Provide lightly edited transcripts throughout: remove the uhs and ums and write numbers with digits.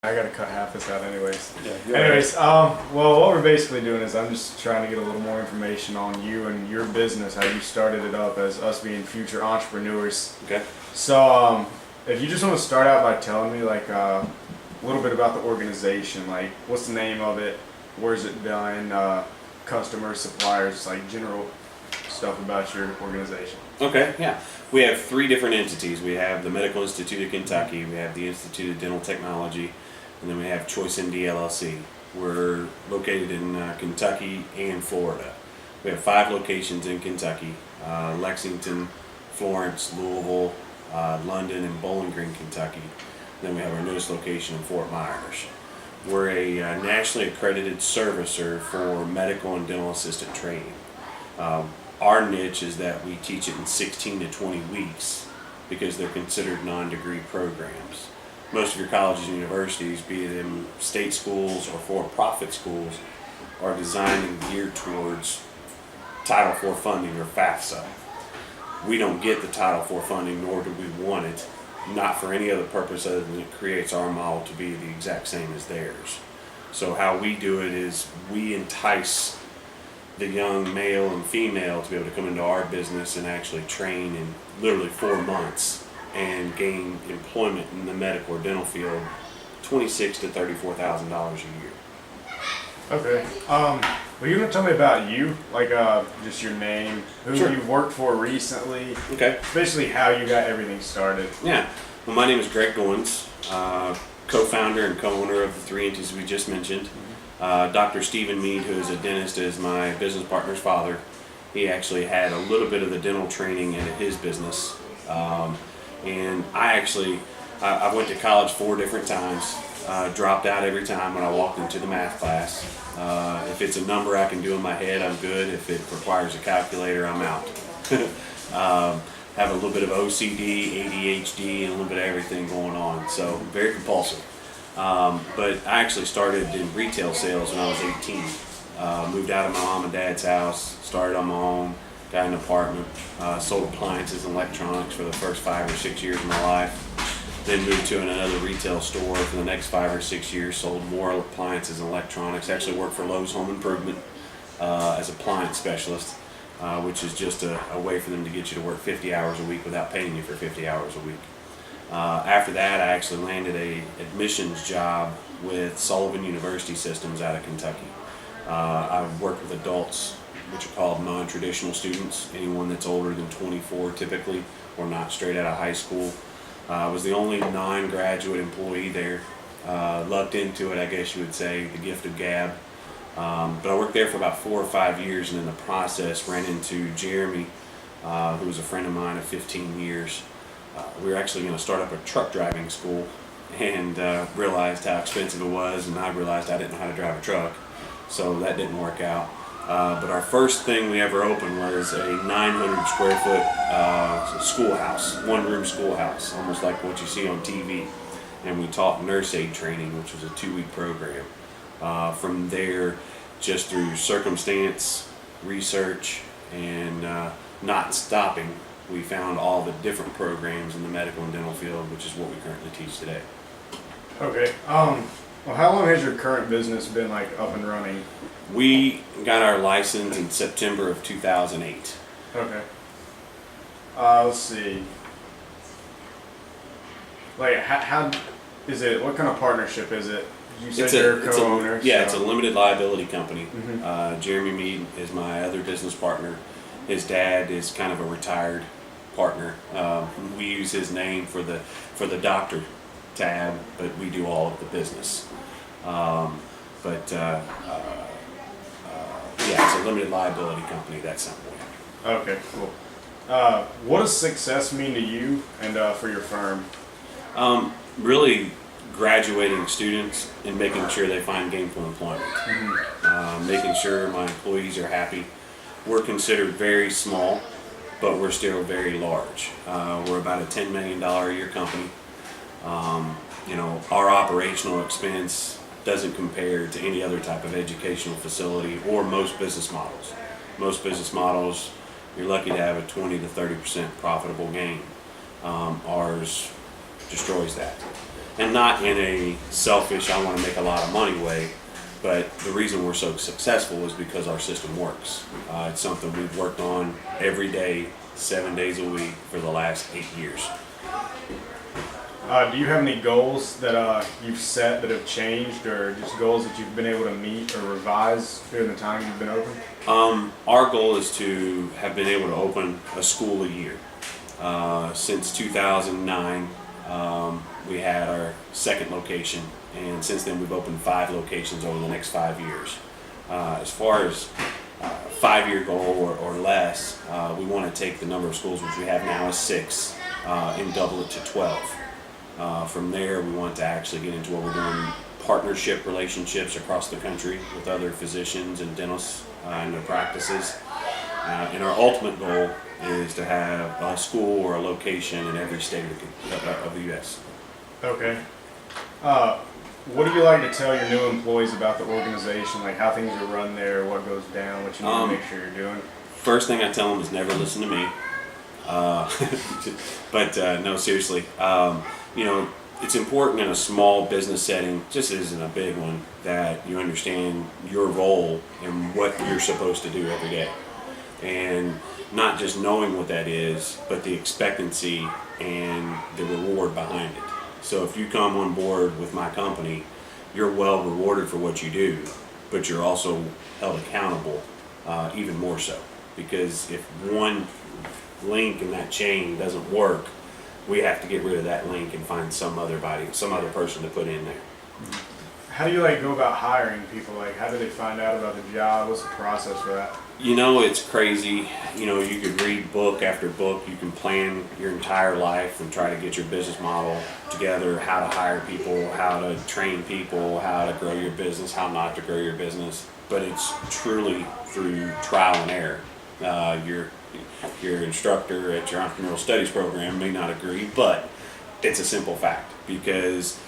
I gotta cut half this out anyways. Yeah, anyways, well, what we're basically doing is I'm just trying to get a little more information on you and your business, how you started it up as us being future entrepreneurs. Okay. So, if you just want to start out by telling me like a little bit about the organization, like what's the name of it, where's it done, customers, suppliers, like general stuff about your organization. Okay, yeah. We have three different entities. We have the Medical Institute of Kentucky, we have the Institute of Dental Technology, and then we have Choice MD LLC. We're located in Kentucky and Florida. We have 5 locations in Kentucky: Lexington, Florence, Louisville, London, and Bowling Green, Kentucky. Then we have our newest location in Fort Myers. We're a nationally accredited servicer for medical and dental assistant training. Our niche is that we teach it in 16 to 20 weeks because they're considered non-degree programs. Most of your colleges and universities, be it in state schools or for-profit schools, are designed and geared towards Title IV funding or FAFSA. We don't get the Title IV funding, nor do we want it, not for any other purpose other than it creates our model to be the exact same as theirs. So how we do it is we entice the young male and female to be able to come into our business and actually train in literally 4 months and gain employment in the medical or dental field, $26,000 to $34,000 a year. Okay. Well, you gonna tell me about you, like just your name, who Sure. you worked for recently, Okay. basically how you got everything started. Yeah. Well, my name is Greg Goins, co-founder and co-owner of the 3 entities we just mentioned. Dr. Stephen Mead, who is a dentist, is my business partner's father. He actually had a little bit of the dental training in his business. And I went to college 4 different times, dropped out every time when I walked into the math class. If it's a number I can do in my head, I'm good. If it requires a calculator, I'm out. Have a little bit of OCD, ADHD, and a little bit of everything going on, so very compulsive. But I actually started in retail sales when I was 18. Moved out of my mom and dad's house, started on my own, got an apartment, sold appliances and electronics for the first 5 or 6 years of my life. Then moved to another retail store for the next 5 or 6 years, sold more appliances and electronics. Actually worked for Lowe's Home Improvement as an appliance specialist, which is just a way for them to get you to work 50 hours a week without paying you for 50 hours a week. After that, I actually landed a admissions job with Sullivan University Systems out of Kentucky. I've worked with adults, which are called non-traditional students, anyone that's older than 24 typically, or not straight out of high school. I was the only non-graduate employee there. Lucked into it, I guess you would say, the gift of gab. But I worked there for about 4 or 5 years, and in the process ran into Jeremy, who was a friend of mine of 15 years. We were actually going to start up a truck driving school, and realized how expensive it was, and I realized I didn't know how to drive a truck, so that didn't work out. But our first thing we ever opened was a 900 square foot schoolhouse, 1-room schoolhouse, almost like what you see on TV. And we taught nurse aid training, which was a 2-week program. From there, just through circumstance, research, and not stopping, we found all the different programs in the medical and dental field, which is what we currently teach today. Okay. Well, how long has your current business been like up and running? We got our license in September of 2008. Okay. Let's see. Like, how is it? What kind of partnership is it? You said you're a co-owner. Yeah, it's a limited liability company. Mm-hmm. Jeremy Mead is my other business partner. His dad is kind of a retired partner. We use his name for the doctor tab, but we do all of the business. Yeah, it's a limited liability company. That's something. Okay, cool. What does success mean to you and for your firm? Really graduating students and making sure they find gainful employment. Mm-hmm. Making sure my employees are happy. We're considered very small, but we're still very large. We're about a $10 million a year company. Our operational expense doesn't compare to any other type of educational facility or most business models. Most business models, you're lucky to have a 20 to 30% profitable gain. Ours destroys that. and not in a selfish, I want to make a lot of money way. But the reason we're so successful is because our system works. It's something we've worked on every day, 7 days a week for the last 8 years. Do you have any goals that you've set that have changed, or just goals that you've been able to meet or revise during the time you've been open? Our goal is to have been able to open a school a year. Since 2009, we had our second location, and since then we've opened 5 locations over the next 5 years. As far as 5-year goal or less, we want to take the number of schools which we have now as 6 and double it to 12. From there, we want to actually get into what we're doing, partnership relationships across the country with other physicians and dentists and their practices. And our ultimate goal is to have a school or a location in every state of the U.S. Okay. What do you like to tell your new employees about the organization, like how things are run there, what goes down, what you need to make sure you're doing? First thing I tell them is never listen to me. But no, seriously. It's important in a small business setting, just as in a big one, that you understand your role and what you're supposed to do every day. And not just knowing what that is, but the expectancy and the reward behind it. So if you come on board with my company, you're well rewarded for what you do, but you're also held accountable even more so. Because if one link in that chain doesn't work, we have to get rid of that link and find some other person to put in there. How do you go about hiring people? How do they find out about the job? What's the process for that? It's crazy. You could read book after book. You can plan your entire life and try to get your business model together, how to hire people, how to train people, how to grow your business, how not to grow your business. But it's truly through trial and error. Your instructor at your entrepreneurial studies program may not agree, but it's a simple fact, because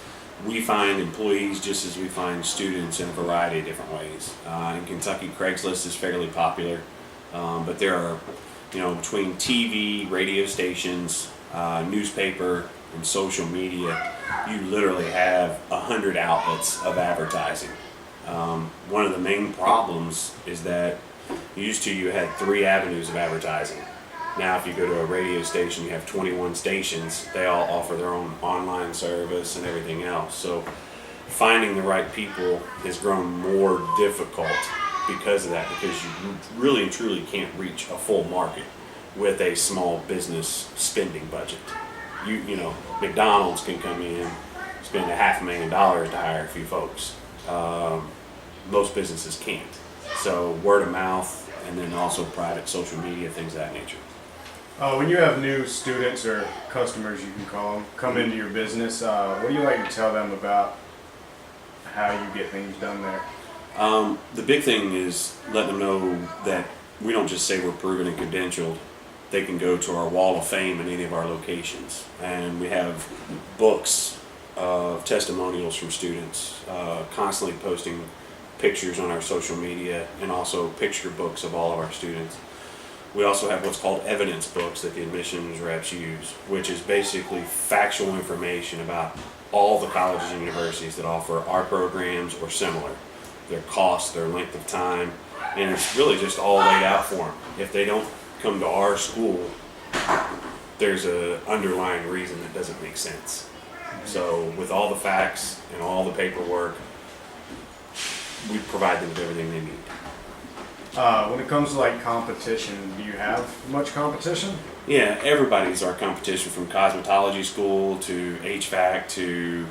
we find employees just as we find students in a variety of different ways. In Kentucky, Craigslist is fairly popular, but there are, between TV, radio stations, newspaper, and social media, you literally have 100 outlets of advertising. One of the main problems is that you had 3 avenues of advertising. Now if you go to a radio station, you have 21 stations. They all offer their own online service and everything else. So finding the right people has grown more difficult because of that, because you really and truly can't reach a full market with a small business spending budget. McDonald's can come in, spend $500,000 to hire a few folks. Most businesses can't. So word of mouth, and then also private social media, things of that nature. When you have new students or customers, you can call them, come into your business, what do you like to tell them about how you get things done there? The big thing is letting them know that we don't just say we're proven and credentialed. They can go to our wall of fame in any of our locations. And we have books of testimonials from students, constantly posting pictures on our social media, and also picture books of all of our students. We also have what's called evidence books that the admissions reps use, which is basically factual information about all the colleges and universities that offer our programs or similar, their cost, their length of time, and it's really just all laid out for them. If they don't come to our school, there's an underlying reason that doesn't make sense. So with all the facts and all the paperwork, we provide them with everything they need. When it comes to competition, do you have much competition? Yeah, everybody's our competition, from cosmetology school to HVAC to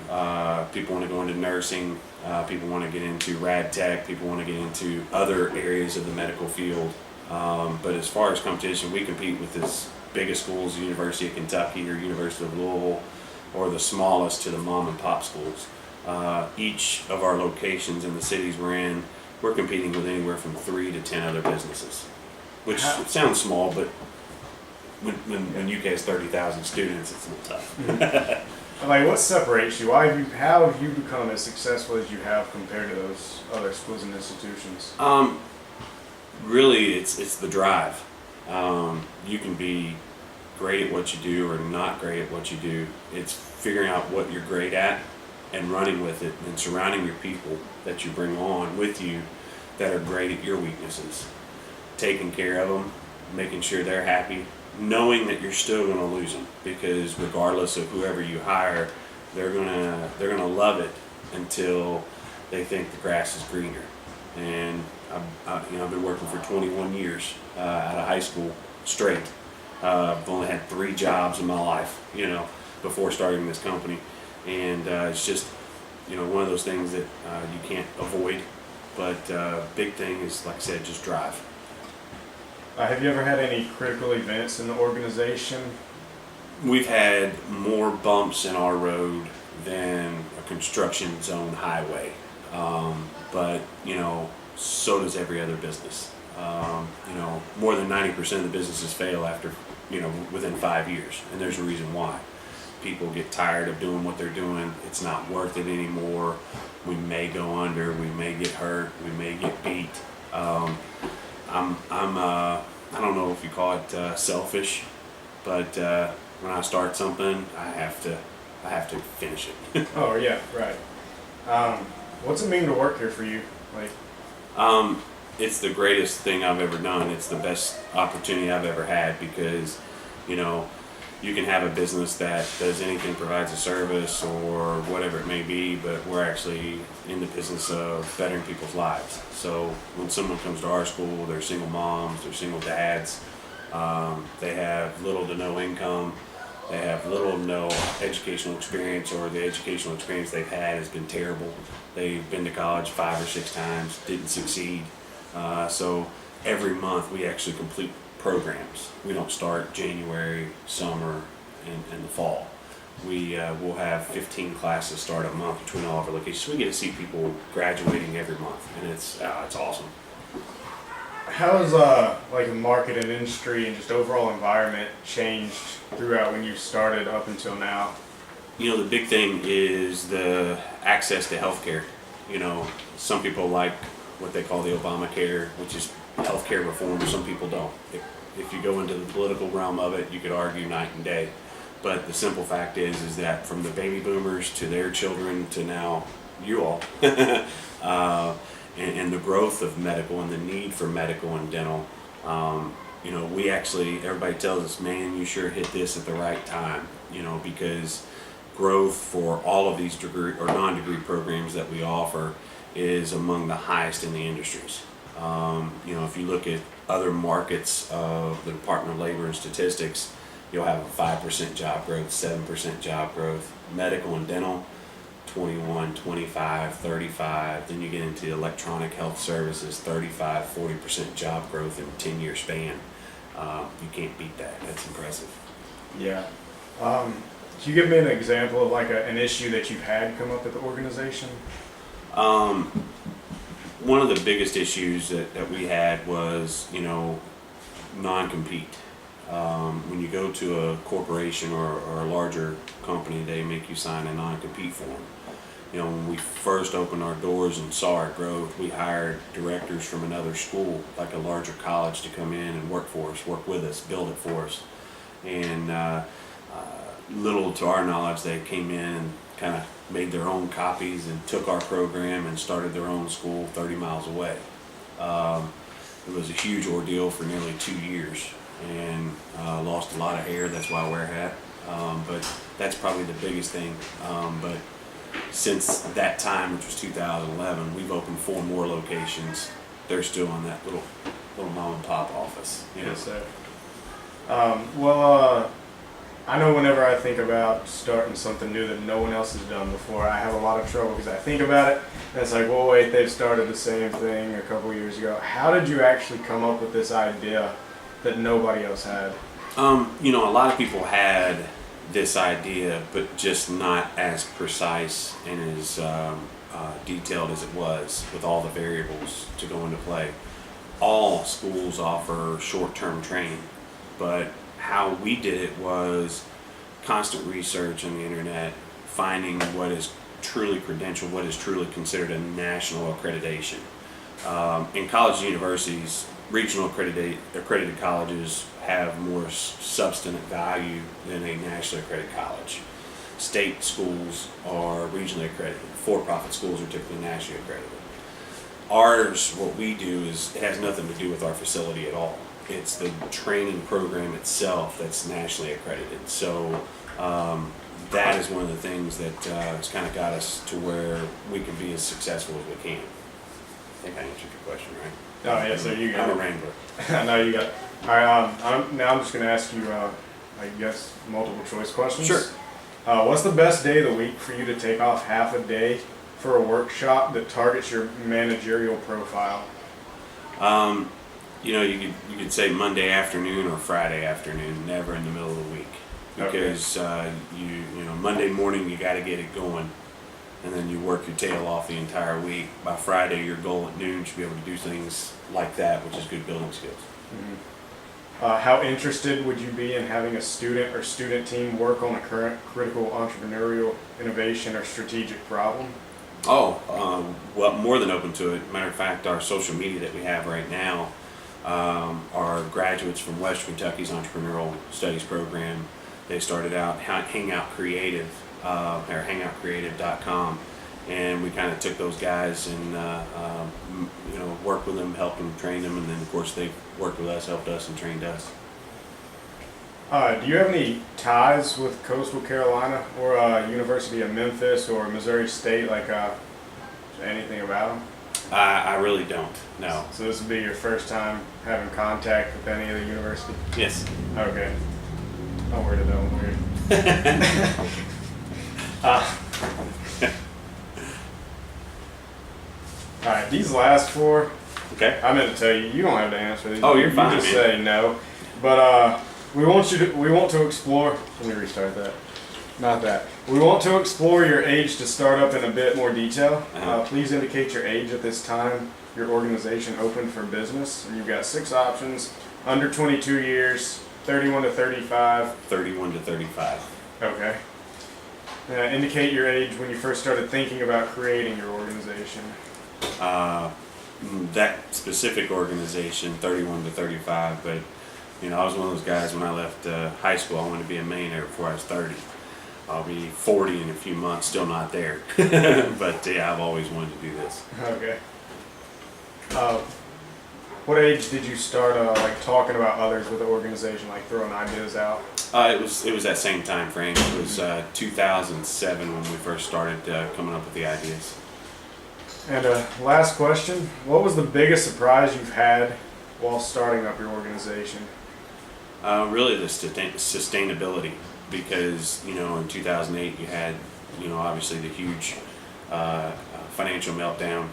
people want to go into nursing, people want to get into rad tech, people want to get into other areas of the medical field. But as far as competition, we compete with as big as schools, the University of Kentucky or University of Louisville, or the smallest to the mom and pop schools. Each of our locations in the cities we're in, we're competing with anywhere from 3 to 10 other businesses, which sounds small, but when UK has 30,000 students, it's a little tough. What separates you? How have you become as successful as you have compared to those other schools and institutions? Really, it's the drive. You can be great at what you do or not great at what you do. It's figuring out what you're great at and running with it and surrounding your people that you bring on with you that are great at your weaknesses, taking care of them, making sure they're happy, knowing that you're still going to lose them, because regardless of whoever you hire, they're gonna love it until they think the grass is greener. And I've been working for 21 years out of high school straight. I've only had 3 jobs in my life, before starting this company, and it's just one of those things that you can't avoid. But big thing is, like I said, just drive. Have you ever had any critical events in the organization? We've had more bumps in our road than a construction zone highway, but so does every other business. More than 90% of the businesses fail after within 5 years, and there's a reason why. People get tired of doing what they're doing. It's not worth it anymore. We may go under. We may get hurt. We may get beat. I don't know if you call it selfish, but when I start something, I have to finish it. Oh yeah, right. What's it mean to work here for you? It's the greatest thing I've ever done. It's the best opportunity I've ever had, because you can have a business that does anything, provides a service or whatever it may be, but we're actually in the business of bettering people's lives. So when someone comes to our school, they're single moms, they're single dads, they have little to no income, they have little to no educational experience, or the educational experience they've had has been terrible. They've been to college 5 or 6 times, didn't succeed. So every month we actually complete programs. We don't start January, summer, and the fall. We will have 15 classes start a month between all of our locations. So we get to see people graduating every month, and it's awesome. How has the market and industry and just overall environment changed throughout when you started up until now? The big thing is the access to healthcare. Some people like what they call the Obamacare, which is healthcare reform. Some people don't. If you go into the political realm of it, you could argue night and day. But the simple fact is that from the baby boomers to their children to now you all, and the growth of medical and the need for medical and dental, we actually, everybody tells us, man, you sure hit this at the right time, because growth for all of these degree or non-degree programs that we offer is among the highest in the industries. If you look at other markets of the Department of Labor and Statistics, you'll have a 5% job growth, 7% job growth. Medical and dental, 21, 25, 35. Then you get into electronic health services, 35, 40% job growth in a 10-year span. You can't beat that. That's impressive. Yeah. Can you give me an example of an issue that you've had come up at the organization? One of the biggest issues that we had was, non-compete. When you go to a corporation or a larger company, they make you sign a non-compete form. When we first opened our doors and saw our growth, we hired directors from another school, like a larger college, to come in and work for us, work with us, build it for us. And little to our knowledge, they came in and kind of made their own copies and took our program and started their own school 30 miles away. It was a huge ordeal for nearly 2 years, and lost a lot of hair. That's why I wear a hat. But that's probably the biggest thing. But since that time, which was 2011, we've opened 4 more locations. They're still in that little mom and pop office. Yes, sir. I know whenever I think about starting something new that no one else has done before, I have a lot of trouble because I think about it and it's like, well, wait, they've started the same thing a couple years ago. How did you actually come up with this idea that nobody else had? A lot of people had this idea, but just not as precise and as detailed as it was, with all the variables to go into play. All schools offer short-term training, but how we did it was constant research on the internet, finding what is truly credentialed, what is truly considered a national accreditation. In colleges and universities, regional accredited colleges have more substantive value than a nationally accredited college. state schools are regionally accredited. For-profit schools are typically nationally accredited. Ours, what we do is, it has nothing to do with our facility at all. It's the training program itself that's nationally accredited. So that is one of the things that has kind of got us to where we can be as successful as we can. I think I answered your question, right? Oh, yes, sir. You got I'm a it. wrangler. I know you got it. All right, now I'm just going to ask you, I guess, multiple choice questions. Sure. What's the best day of the week for you to take off half a day for a workshop that targets your managerial profile? You know, you could say Monday afternoon or Friday afternoon, never in the middle of the week, because you know, Monday morning you got to get it going, and then you work your tail off the entire week. By Friday, your goal at noon should be able to do things like that, which is good building skills. Mm-hmm. How interested would you be in having a student or student team work on a current critical entrepreneurial innovation or strategic problem? Well, more than open to it. Matter of fact, our social media that we have right now are graduates from Western Kentucky's Entrepreneurial Studies program. They started out Hangout Creative, or hangoutcreative.com, and we kind of took those guys and you know, worked with them, helped them, train them, and then of course they worked with us, helped us, and trained us. Do you have any ties with Coastal Carolina or University of Memphis or Missouri State? Like anything about them? I really don't. No. So this would be your first time having contact with any of the university? Yes. Okay. Don't worry, don't worry. All right, these last four, Okay. I meant to tell you, you don't have to answer these. Oh, you're You fine, just man. say no. But we want to explore. Let me restart that. Not that. We want to explore your age to start up in a bit more detail. Please indicate your age at this time your organization opened for business. And you've got 6 options: under 22 years, 31 to 35. 31 to 35. Okay. Indicate your age when you first started thinking about creating your organization. That specific organization, 31 to 35, but you know, I was one of those guys when I left high school. I wanted to be a millionaire before I was 30. I'll be 40 in a few months, still not there. But yeah, I've always wanted to do this. Okay. What age did you start like talking about others with the organization, like throwing ideas out? It was that same time frame. It was 2007 when we first started coming up with the ideas. And last question, what was the biggest surprise you've had while starting up your organization? Really the sustainability, because you know, in 2008 you had, you know, obviously the huge financial meltdown.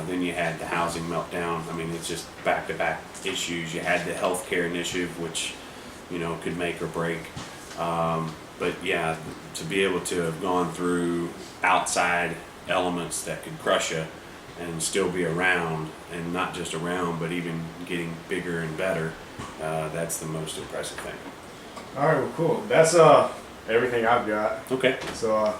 Then you had the housing meltdown. I mean, it's just back-to-back issues. You had the healthcare initiative, which, you know, could make or break. But yeah, to be able to have gone through outside elements that could crush you and still be around, and not just around, but even getting bigger and better, that's the most impressive thing. All right, well, cool. That's everything I've got. Okay. So